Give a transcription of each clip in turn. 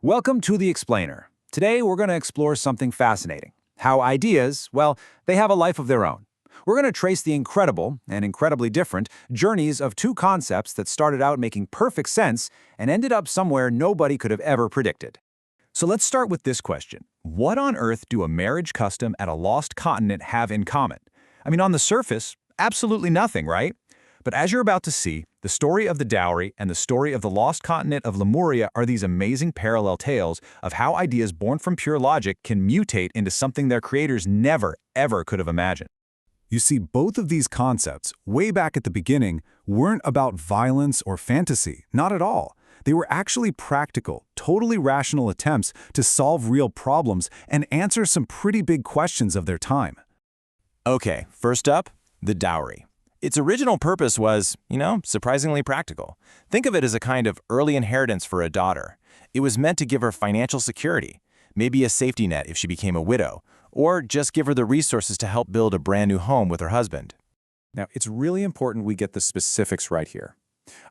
Welcome to The Explainer. Today we're going to explore something fascinating. How ideas, well, they have a life of their own. We're going to trace the incredible and incredibly different journeys of two concepts that started out making perfect sense and ended up somewhere nobody could have ever predicted. So let's start with this question. What on earth do a marriage custom at a lost continent have in common? I mean, on the surface, absolutely nothing, right? But as you're about to see, the story of the dowry and the story of the lost continent of Lemuria are these amazing parallel tales of how ideas born from pure logic can mutate into something their creators never, ever could have imagined. You see, both of these concepts, way back at the beginning, weren't about violence or fantasy, not at all. They were actually practical, totally rational attempts to solve real problems and answer some pretty big questions of their time. Okay, first up, the dowry. Its original purpose was, surprisingly practical. Think of it as a kind of early inheritance for a daughter. It was meant to give her financial security, maybe a safety net if she became a widow, or just give her the resources to help build a brand new home with her husband. Now, it's really important we get the specifics right here.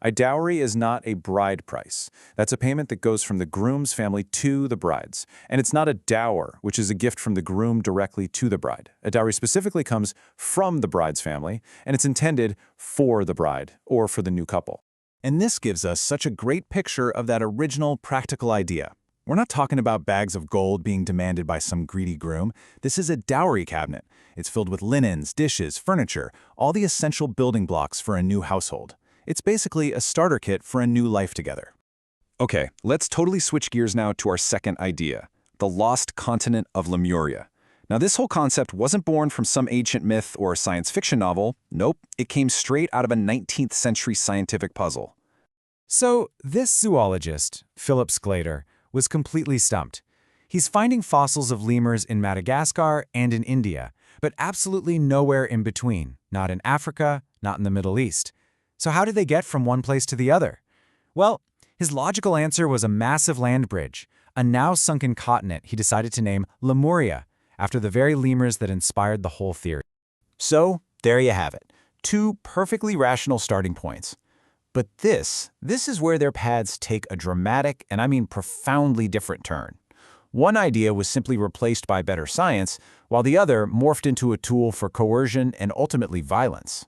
A dowry is not a bride price. That's a payment that goes from the groom's family to the bride's. And it's not a dower, which is a gift from the groom directly to the bride. A dowry specifically comes from the bride's family, and it's intended for the bride or for the new couple. And this gives us such a great picture of that original practical idea. We're not talking about bags of gold being demanded by some greedy groom. This is a dowry cabinet. It's filled with linens, dishes, furniture, all the essential building blocks for a new household. It's basically a starter kit for a new life together. Okay, let's totally switch gears now to our second idea, the lost continent of Lemuria. Now, this whole concept wasn't born from some ancient myth or science fiction novel. Nope, it came straight out of a 19th century scientific puzzle. So, this zoologist, Philip Sclater, was completely stumped. He's finding fossils of lemurs in Madagascar and in India, but absolutely nowhere in between, not in Africa, not in the Middle East. So how did they get from one place to the other? Well, his logical answer was a massive land bridge, a now-sunken continent he decided to name Lemuria, after the very lemurs that inspired the whole theory. So, there you have it. Two perfectly rational starting points. But this is where their paths take a dramatic, and I mean profoundly different turn. One idea was simply replaced by better science, while the other morphed into a tool for coercion and ultimately violence.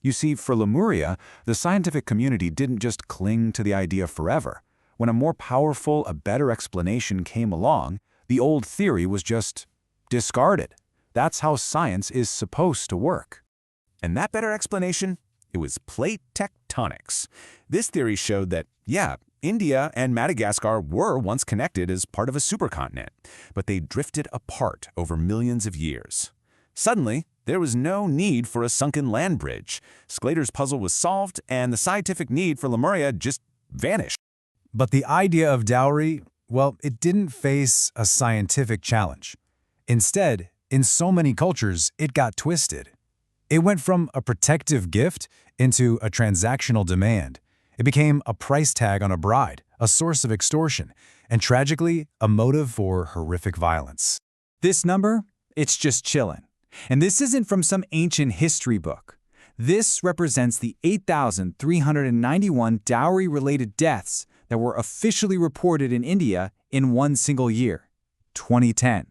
You see, for Lemuria, the scientific community didn't just cling to the idea forever. When a more powerful, a better explanation came along, the old theory was just discarded. That's how science is supposed to work. And that better explanation? It was plate tectonics. This theory showed that, India and Madagascar were once connected as part of a supercontinent, but they drifted apart over millions of years. Suddenly, there was no need for a sunken land bridge. Sclater's puzzle was solved, and the scientific need for Lemuria just vanished. But the idea of dowry, well, it didn't face a scientific challenge. Instead, in so many cultures, it got twisted. It went from a protective gift into a transactional demand. It became a price tag on a bride, a source of extortion, and tragically, a motive for horrific violence. This number, it's just chillin'. And this isn't from some ancient history book. This represents the 8,391 dowry-related deaths that were officially reported in India in one single year, 2010.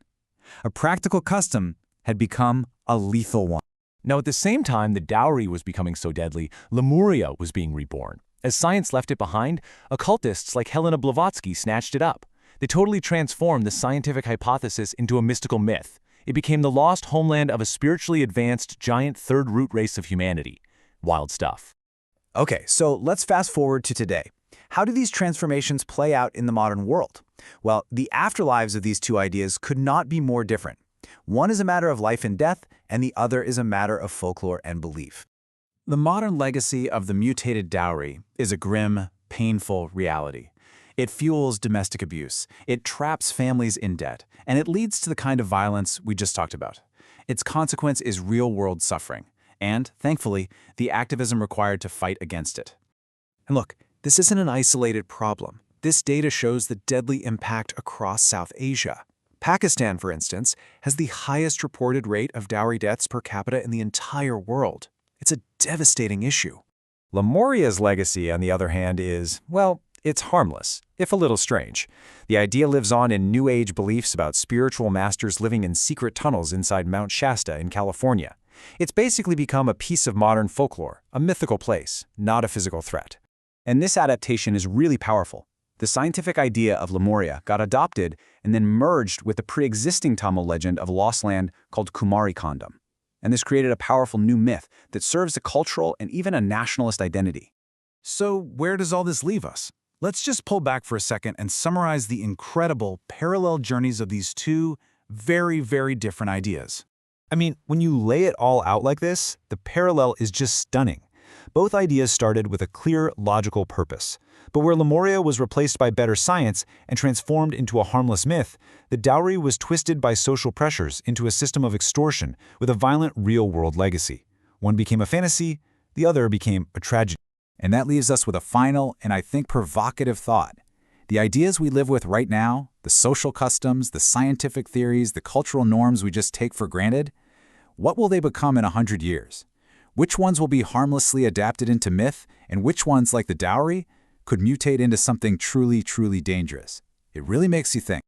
A practical custom had become a lethal one. Now, at the same time the dowry was becoming so deadly, Lemuria was being reborn. As science left it behind, occultists like Helena Blavatsky snatched it up. They totally transformed the scientific hypothesis into a mystical myth. It became the lost homeland of a spiritually advanced giant third root race of humanity. Wild stuff. Okay, so let's fast forward to today. How do these transformations play out in the modern world? Well, the afterlives of these two ideas could not be more different. One is a matter of life and death, and the other is a matter of folklore and belief. The modern legacy of the mutated dowry is a grim, painful reality. It fuels domestic abuse, it traps families in debt, and it leads to the kind of violence we just talked about. Its consequence is real-world suffering, and, thankfully, the activism required to fight against it. And look, this isn't an isolated problem. This data shows the deadly impact across South Asia. Pakistan, for instance, has the highest reported rate of dowry deaths per capita in the entire world. It's a devastating issue. Lemuria's legacy, on the other hand, is, well, It's harmless, if a little strange. The idea lives on in New Age beliefs about spiritual masters living in secret tunnels inside Mount Shasta in California. It's basically become a piece of modern folklore, a mythical place, not a physical threat. And this adaptation is really powerful. The scientific idea of Lemuria got adopted and then merged with the pre-existing Tamil legend of lost land called Kumari Kandam. And this created a powerful new myth that serves a cultural and even a nationalist identity. So where does all this leave us? Let's just pull back for a second and summarize the incredible parallel journeys of these two very, very different ideas. I mean, when you lay it all out like this, the parallel is just stunning. Both ideas started with a clear, logical purpose. But where Lemuria was replaced by better science and transformed into a harmless myth, the dowry was twisted by social pressures into a system of extortion with a violent real-world legacy. One became a fantasy, the other became a tragedy. And that leaves us with a final and I think provocative thought. The ideas we live with right now, the social customs, the scientific theories, the cultural norms we just take for granted, what will they become in 100 years? Which ones will be harmlessly adapted into myth, and which ones, like the dowry, could mutate into something truly, truly dangerous? It really makes you think.